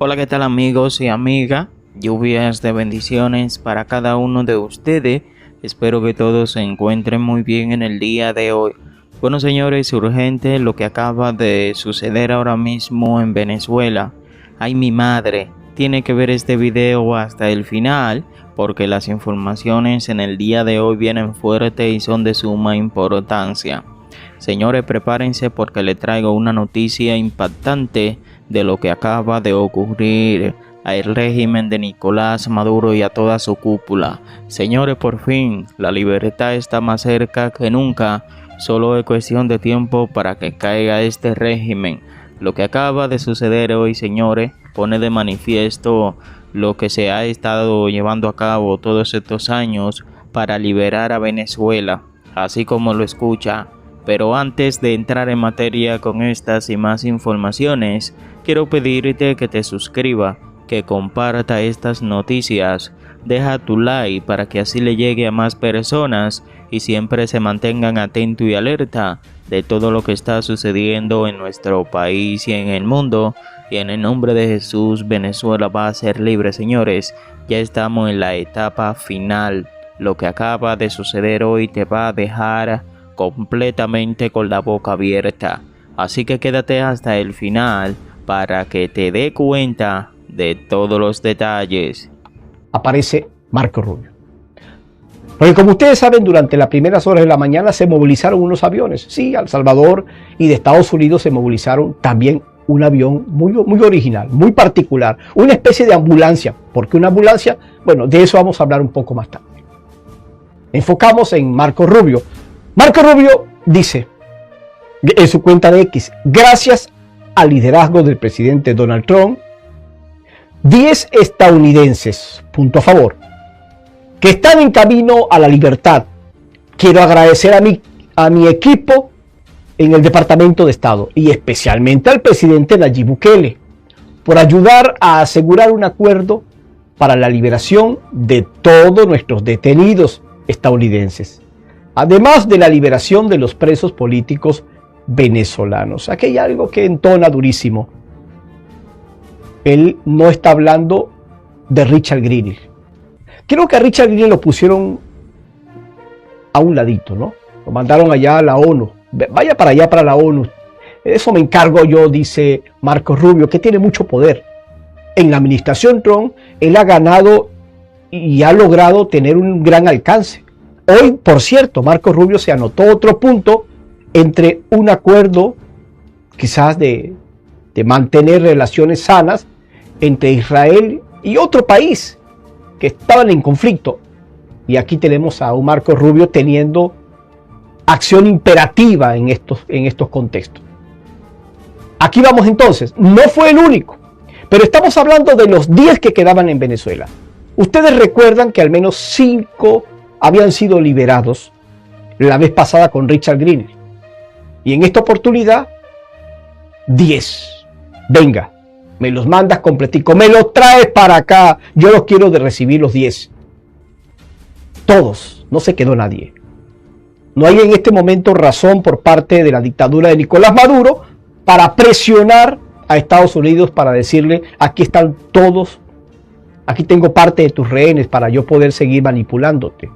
Hola, ¿qué tal amigos y amigas? Lluvias de bendiciones para cada uno de ustedes. Espero que todos se encuentren muy bien en el día de hoy. Bueno, señores, urgente lo que acaba de suceder ahora mismo en Venezuela. Ay, mi madre, tiene que ver este video hasta el final porque las informaciones en el día de hoy vienen fuertes y son de suma importancia. Señores, prepárense porque les traigo una noticia impactante de lo que acaba de ocurrir al régimen de Nicolás Maduro y a toda su cúpula. Señores, por fin, la libertad está más cerca que nunca. Solo es cuestión de tiempo para que caiga este régimen. Lo que acaba de suceder hoy, señores, pone de manifiesto lo que se ha estado llevando a cabo todos estos años para liberar a Venezuela, así como lo escucha. Pero antes de entrar en materia con estas y más informaciones, quiero pedirte que te suscribas, que comparta estas noticias, deja tu like para que así le llegue a más personas y siempre se mantengan atentos y alerta de todo lo que está sucediendo en nuestro país y en el mundo. Y en el nombre de Jesús, Venezuela va a ser libre, señores. Ya estamos en la etapa final. Lo que acaba de suceder hoy te va a dejar completamente con la boca abierta, así que quédate hasta el final para que te dé cuenta de todos los detalles. Aparece Marco Rubio. Porque como ustedes saben, durante las primeras horas de la mañana se movilizaron unos aviones. Sí, a El Salvador y de Estados Unidos se movilizaron también un avión muy original, muy particular, una especie de ambulancia. ¿Por qué una ambulancia? Bueno, de eso vamos a hablar un poco más tarde. Enfocamos en Marco Rubio. Marco Rubio dice en su cuenta de X: gracias al liderazgo del presidente Donald Trump, 10 estadounidenses, punto a favor, que están en camino a la libertad. Quiero agradecer a mi equipo en el Departamento de Estado y especialmente al presidente Nayib Bukele por ayudar a asegurar un acuerdo para la liberación de todos nuestros detenidos estadounidenses, además de la liberación de los presos políticos venezolanos. Aquí hay algo que entona durísimo. Él no está hablando de Richard Grenell. Creo que a Richard Grenell lo pusieron a un ladito, ¿no? Lo mandaron allá a la ONU. Vaya para allá, para la ONU. Eso me encargo yo, dice Marco Rubio, que tiene mucho poder. En la administración Trump, él ha ganado y ha logrado tener un gran alcance. Hoy, por cierto, Marco Rubio se anotó otro punto entre un acuerdo quizás de mantener relaciones sanas entre Israel y otro país que estaban en conflicto. Y aquí tenemos a un Marco Rubio teniendo acción imperativa en estos contextos. Aquí vamos entonces. No fue el único, pero estamos hablando de los 10 que quedaban en Venezuela. Ustedes recuerdan que al menos 5 habían sido liberados la vez pasada con Richard Grenell. Y en esta oportunidad, 10. Venga, me los mandas completico, me los traes para acá. Yo los quiero de recibir los 10. Todos, no se quedó nadie. No hay en este momento razón por parte de la dictadura de Nicolás Maduro para presionar a Estados Unidos para decirle: aquí están todos, aquí tengo parte de tus rehenes para yo poder seguir manipulándote.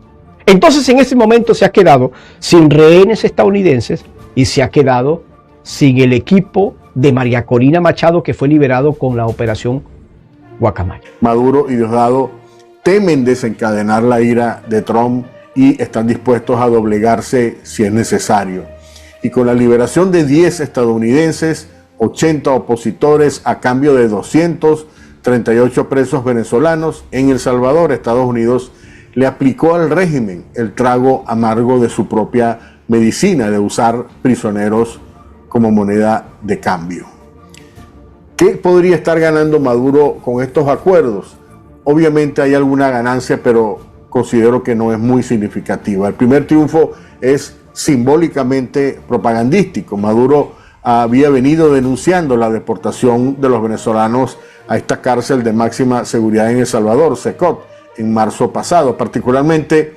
Entonces en ese momento se ha quedado sin rehenes estadounidenses y se ha quedado sin el equipo de María Corina Machado, que fue liberado con la operación Guacamaya. Maduro y Diosdado temen desencadenar la ira de Trump y están dispuestos a doblegarse si es necesario. Y con la liberación de 10 estadounidenses, 80 opositores a cambio de 238 presos venezolanos, en El Salvador, Estados Unidos le aplicó al régimen el trago amargo de su propia medicina, de usar prisioneros como moneda de cambio. ¿Qué podría estar ganando Maduro con estos acuerdos? Obviamente hay alguna ganancia, pero considero que no es muy significativa. El primer triunfo es simbólicamente propagandístico. Maduro había venido denunciando la deportación de los venezolanos a esta cárcel de máxima seguridad en El Salvador, Secot, en marzo pasado. Particularmente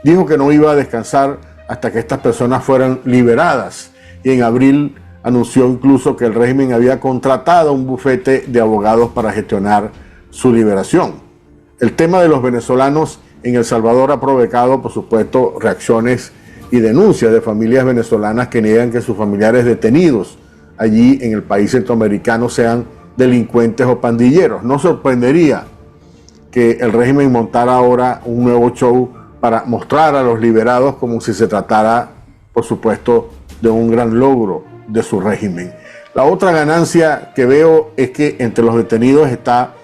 dijo que no iba a descansar hasta que estas personas fueran liberadas, y en abril anunció incluso que el régimen había contratado un bufete de abogados para gestionar su liberación. El tema de los venezolanos en El Salvador ha provocado, por supuesto, reacciones y denuncias de familias venezolanas que niegan que sus familiares detenidos allí en el país centroamericano sean delincuentes o pandilleros. No sorprendería que el régimen montara ahora un nuevo show para mostrar a los liberados como si se tratara, por supuesto, de un gran logro de su régimen. La otra ganancia que veo es que entre los detenidos está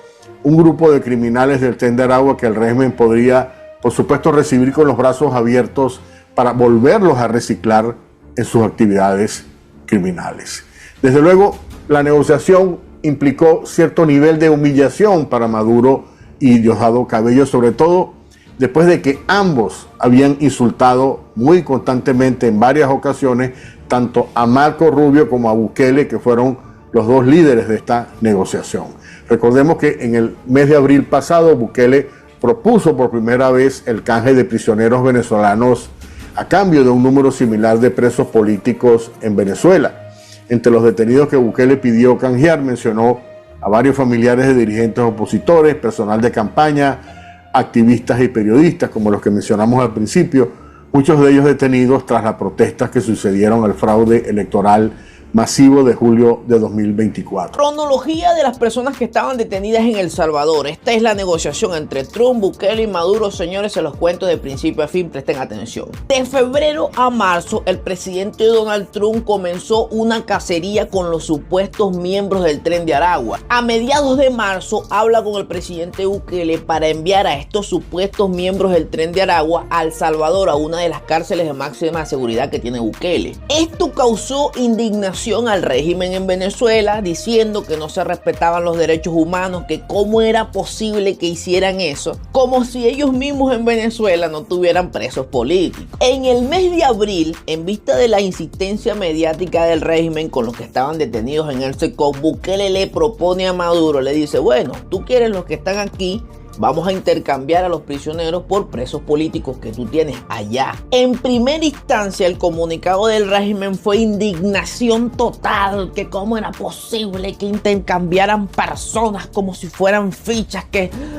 un grupo de criminales del Tren de Aragua que el régimen podría, por supuesto, recibir con los brazos abiertos para volverlos a reciclar en sus actividades criminales. Desde luego, la negociación implicó cierto nivel de humillación para Maduro y Diosdado Cabello, sobre todo después de que ambos habían insultado muy constantemente en varias ocasiones tanto a Marco Rubio como a Bukele, que fueron los dos líderes de esta negociación. Recordemos que en el mes de abril pasado Bukele propuso por primera vez el canje de prisioneros venezolanos a cambio de un número similar de presos políticos en Venezuela. Entre los detenidos que Bukele pidió canjear mencionó a varios familiares de dirigentes opositores, personal de campaña, activistas y periodistas, como los que mencionamos al principio, muchos de ellos detenidos tras las protestas que sucedieron al fraude electoral masivo de julio de 2024. Cronología de las personas que estaban detenidas en El Salvador. Esta es la negociación entre Trump, Bukele y Maduro. Señores, se los cuento de principio a fin, presten atención. De febrero a marzo, el presidente Donald Trump comenzó una cacería con los supuestos miembros del Tren de Aragua. A mediados de marzo, habla con el presidente Bukele para enviar a estos supuestos miembros del Tren de Aragua a El Salvador, a una de las cárceles de máxima seguridad que tiene Bukele. Esto causó indignación al régimen en Venezuela, diciendo que no se respetaban los derechos humanos, que cómo era posible que hicieran eso, como si ellos mismos en Venezuela no tuvieran presos políticos. En el mes de abril, en vista de la insistencia mediática del régimen con los que estaban detenidos en el SECOC, Bukele le propone a Maduro, le dice, bueno, tú quieres los que están aquí, vamos a intercambiar a los prisioneros por presos políticos que tú tienes allá. En primera instancia, el comunicado del régimen fue indignación total, que cómo era posible que intercambiaran personas como si fueran fichas,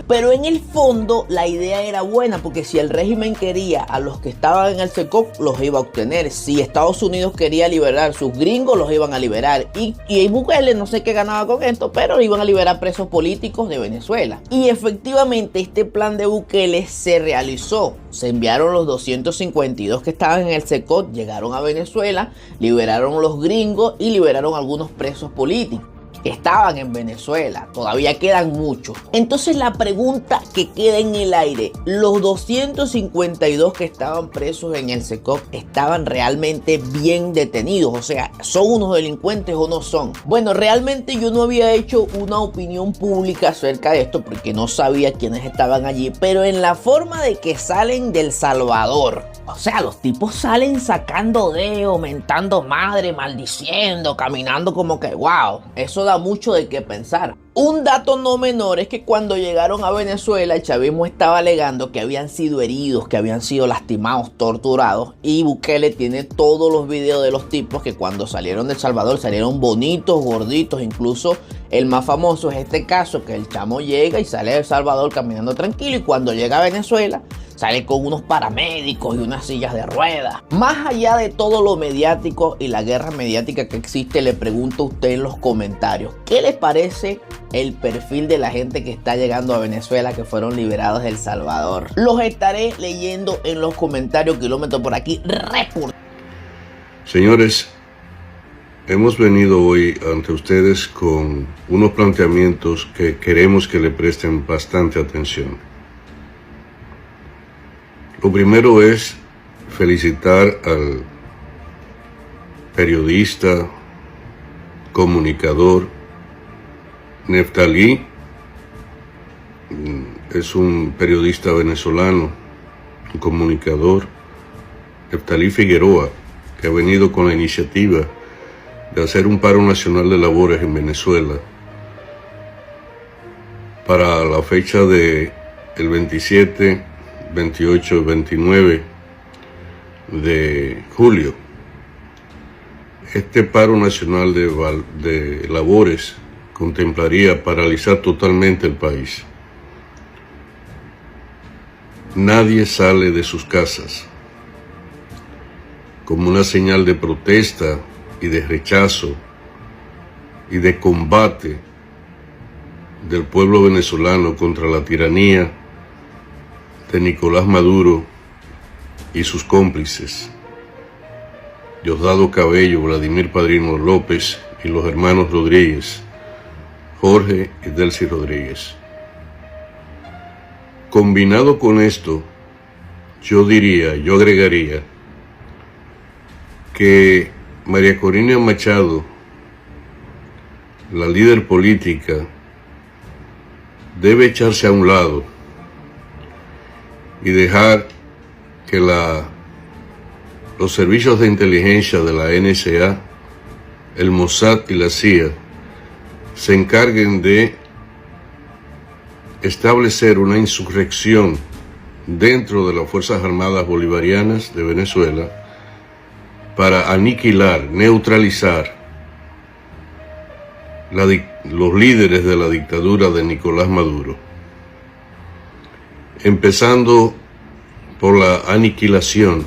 pero en el fondo la idea era buena, porque si el régimen quería a los que estaban en el SECOC, los iba a obtener. Si Estados Unidos quería liberar a sus gringos, los iban a liberar. Y Bukele no sé qué ganaba con esto, pero iban a liberar presos políticos de Venezuela. Y efectivamente, este plan de Bukele se realizó. Se enviaron los 252 que estaban en el SECOT, llegaron a Venezuela, liberaron los gringos y liberaron algunos presos políticos que estaban en Venezuela. Todavía quedan muchos. Entonces la pregunta que queda en el aire, ¿los 252 que estaban presos en el SECOC estaban realmente bien detenidos? O sea, ¿son unos delincuentes o no son? Bueno, realmente yo no había hecho una opinión pública acerca de esto porque no sabía quiénes estaban allí, pero en la forma de que salen del Salvador, o sea, los tipos salen sacando dedos, mentando madre, maldiciendo, caminando como que wow, eso da mucho de qué pensar. Un dato no menor es que cuando llegaron a Venezuela, el chavismo estaba alegando que habían sido heridos, que habían sido lastimados, torturados, y Bukele tiene todos los videos de los tipos que cuando salieron de El Salvador salieron bonitos, gorditos. Incluso el más famoso es este caso, que el chamo llega y sale de El Salvador caminando tranquilo, y cuando llega a Venezuela sale con unos paramédicos y unas sillas de ruedas. Más allá de todo lo mediático y la guerra mediática que existe, le pregunto a usted en los comentarios, ¿qué les parece el perfil de la gente que está llegando a Venezuela, que fueron liberados de El Salvador? Los estaré leyendo en los comentarios, kilómetro por aquí. Señores, hemos venido hoy ante ustedes con unos planteamientos que queremos que le presten bastante atención. Lo primero es felicitar al periodista, comunicador Neftalí. Es un periodista venezolano, un comunicador, Neftalí Figueroa, que ha venido con la iniciativa de hacer un paro nacional de labores en Venezuela para la fecha de el 27, 28 y 29 de julio. este paro nacional de labores contemplaría paralizar totalmente el país. Nadie sale de sus casas como una señal de protesta y de rechazo y de combate del pueblo venezolano contra la tiranía de Nicolás Maduro y sus cómplices, Diosdado Cabello, Vladimir Padrino López y los hermanos Rodríguez, Jorge y Delcy Rodríguez. Combinado con esto, yo agregaría que María Corina Machado, la líder política, debe echarse a un lado y dejar que los servicios de inteligencia de la NSA, el Mossad y la CIA se encarguen de establecer una insurrección dentro de las Fuerzas Armadas Bolivarianas de Venezuela para aniquilar, neutralizar los líderes de la dictadura de Nicolás Maduro, empezando por la aniquilación,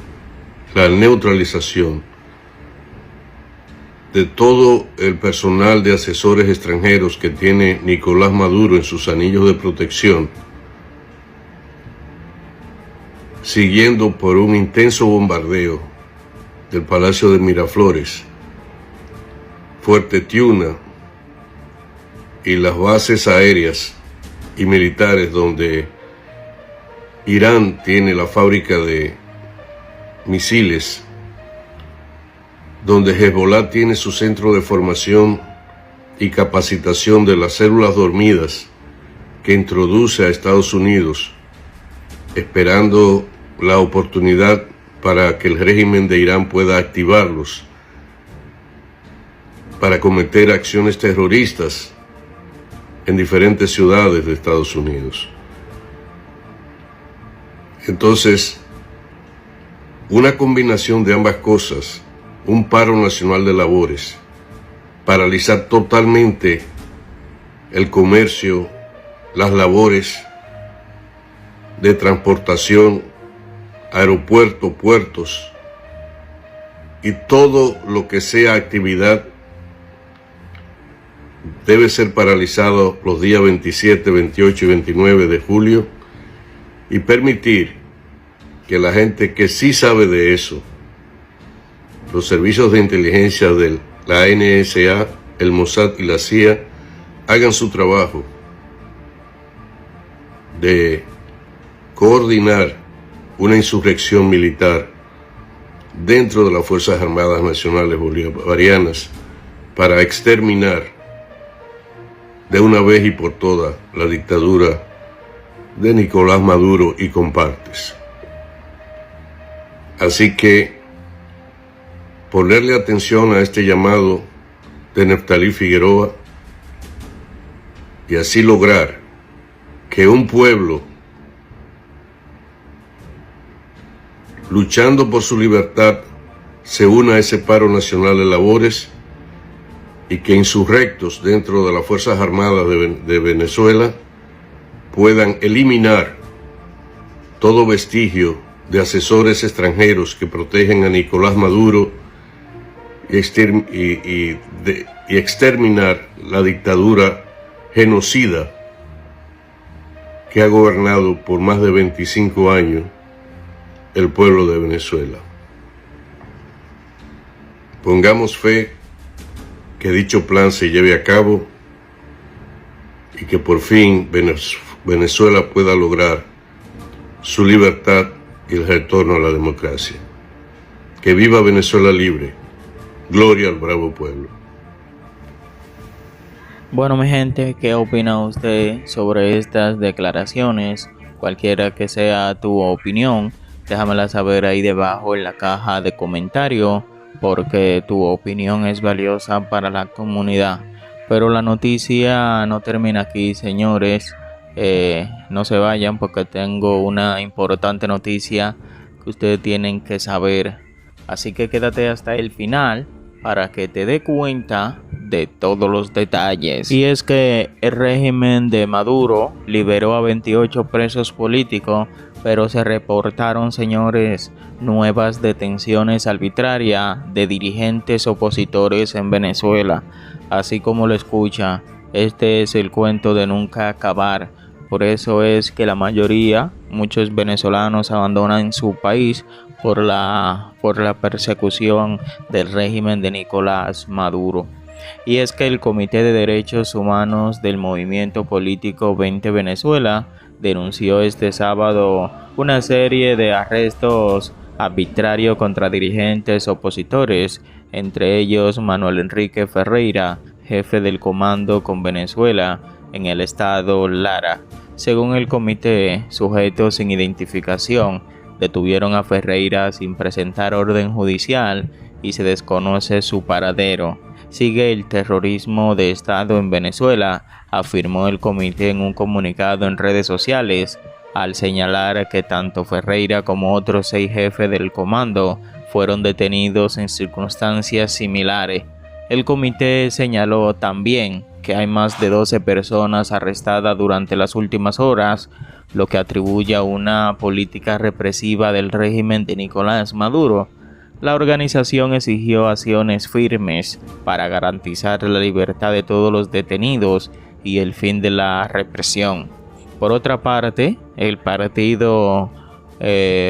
la neutralización de todo el personal de asesores extranjeros que tiene Nicolás Maduro en sus anillos de protección, siguiendo por un intenso bombardeo del Palacio de Miraflores, Fuerte Tiuna y las bases aéreas y militares donde Irán tiene la fábrica de misiles, donde Hezbollah tiene su centro de formación y capacitación de las células dormidas que introduce a Estados Unidos, esperando la oportunidad para que el régimen de Irán pueda activarlos para cometer acciones terroristas en diferentes ciudades de Estados Unidos. Entonces, una combinación de ambas cosas, un paro nacional de labores, paralizar totalmente el comercio, las labores de transportación, aeropuertos, puertos y todo lo que sea actividad debe ser paralizado los días 27, 28 y 29 de julio y permitir que la gente que sí sabe de eso, los servicios de inteligencia de la NSA, el Mossad y la CIA, hagan su trabajo de coordinar una insurrección militar dentro de las Fuerzas Armadas Nacionales Bolivarianas para exterminar de una vez y por todas la dictadura de Nicolás Maduro y compartes. Así que ponerle atención a este llamado de Neftalí Figueroa y así lograr que un pueblo luchando por su libertad se una a ese paro nacional de labores y que insurrectos dentro de las Fuerzas Armadas de Venezuela puedan eliminar todo vestigio de asesores extranjeros que protegen a Nicolás Maduro y exterminar la dictadura genocida que ha gobernado por más de 25 años el pueblo de Venezuela. Pongamos fe que dicho plan se lleve a cabo y que por fin Venezuela pueda lograr su libertad y el retorno a la democracia. Que viva Venezuela libre. Gloria al bravo pueblo. Bueno, mi gente, ¿qué opina usted sobre estas declaraciones? Cualquiera que sea tu opinión, déjamela saber ahí debajo en la caja de comentarios, porque tu opinión es valiosa para la comunidad. Pero la noticia no termina aquí, señores. No se vayan porque tengo una importante noticia que ustedes tienen que saber. Así que quédate hasta el final para que te dé cuenta de todos los detalles. Y es que el régimen de Maduro liberó a 28 presos políticos, pero se reportaron, señores, nuevas detenciones arbitrarias de dirigentes opositores en Venezuela. Así como lo escucha, este es el cuento de nunca acabar. Por eso es que la mayoría, muchos venezolanos abandonan su país por la persecución del régimen de Nicolás Maduro. Y es que el Comité de Derechos Humanos del Movimiento Político 20 Venezuela denunció este sábado una serie de arrestos arbitrarios contra dirigentes opositores, entre ellos Manuel Enrique Ferreira, jefe del Comando con Venezuela en el estado Lara. Según el comité, sujetos sin identificación detuvieron a Ferreira sin presentar orden judicial y se desconoce su paradero. Sigue el terrorismo de Estado en Venezuela, afirmó el comité en un comunicado en redes sociales, al señalar que tanto Ferreira como otros 6 jefes del comando fueron detenidos en circunstancias similares. El comité señaló también que hay más de 12 personas arrestadas durante las últimas horas, lo que atribuye a una política represiva del régimen de Nicolás Maduro. La organización exigió acciones firmes para garantizar la libertad de todos los detenidos y el fin de la represión. Por otra parte, el partido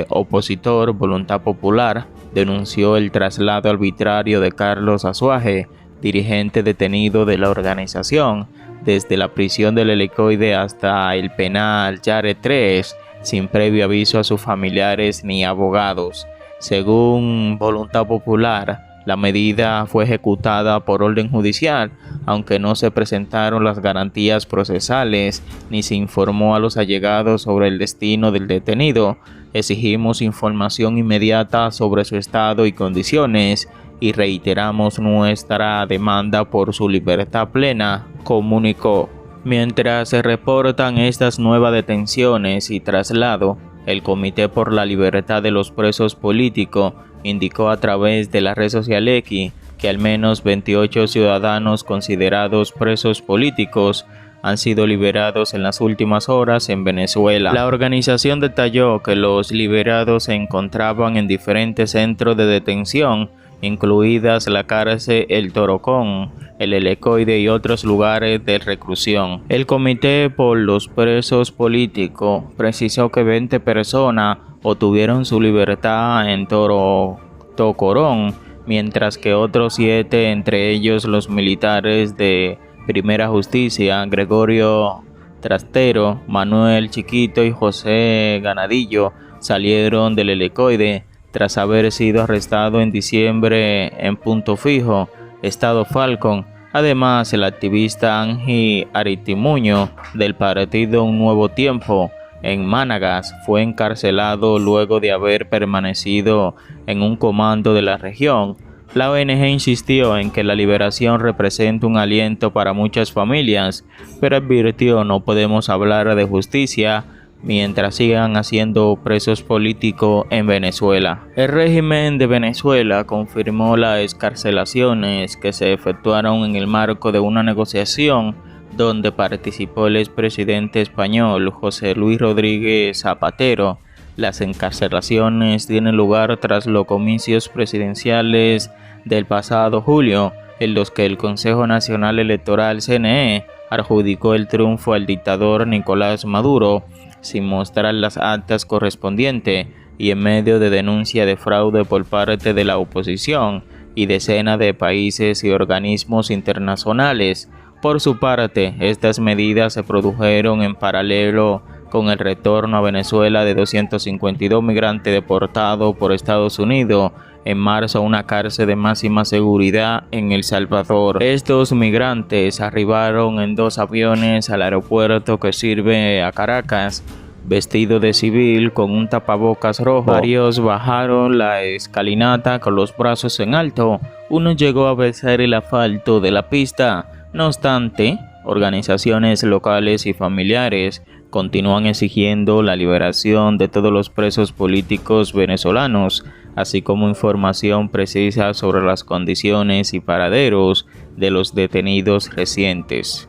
opositor Voluntad Popular denunció el traslado arbitrario de Carlos Azuaje, dirigente detenido de la organización, desde la prisión del Helicoide hasta el penal Yare 3, sin previo aviso a sus familiares ni abogados. Según Voluntad Popular, la medida fue ejecutada por orden judicial, aunque no se presentaron las garantías procesales ni se informó a los allegados sobre el destino del detenido. Exigimos información inmediata sobre su estado y condiciones y reiteramos nuestra demanda por su libertad plena, comunicó. Mientras se reportan estas nuevas detenciones y traslado, el Comité por la Libertad de los Presos Políticos indicó a través de la red social X que al menos 28 ciudadanos considerados presos políticos han sido liberados en las últimas horas en Venezuela. La organización detalló que los liberados se encontraban en diferentes centros de detención, incluidas la cárcel El Torocón, el Helicoide y otros lugares de reclusión. El Comité por los Presos Políticos precisó que 20 personas obtuvieron su libertad en Tocorón, mientras que otros 7, entre ellos los militares de Primera Justicia, Gregorio Trastero, Manuel Chiquito y José Ganadillo, salieron del Helicoide tras haber sido arrestado en diciembre en Punto Fijo, Estado Falcón. Además, el activista Ángel Aritimuño del partido Un Nuevo Tiempo en Managas fue encarcelado luego de haber permanecido en un comando de la región. La ONG insistió en que la liberación representa un aliento para muchas familias, pero advirtió no podemos hablar de justicia mientras sigan haciendo presos políticos en Venezuela. El régimen de Venezuela confirmó las excarcelaciones que se efectuaron en el marco de una negociación donde participó el expresidente español José Luis Rodríguez Zapatero. Las encarcelaciones tienen lugar tras los comicios presidenciales del pasado julio, en los que el Consejo Nacional Electoral CNE adjudicó el triunfo al dictador Nicolás Maduro, sin mostrar las actas correspondientes y en medio de denuncia de fraude por parte de la oposición y decenas de países y organismos internacionales. Por su parte, estas medidas se produjeron en paralelo con el retorno a Venezuela de 252 migrantes deportados por Estados Unidos en marzo a una cárcel de máxima seguridad en El Salvador. Estos migrantes arribaron en 2 aviones al aeropuerto que sirve a Caracas, vestidos de civil con un tapabocas rojo. Varios bajaron la escalinata con los brazos en alto. Uno llegó a besar el asfalto de la pista. No obstante, organizaciones locales y familiares continúan exigiendo la liberación de todos los presos políticos venezolanos, así como información precisa sobre las condiciones y paraderos de los detenidos recientes.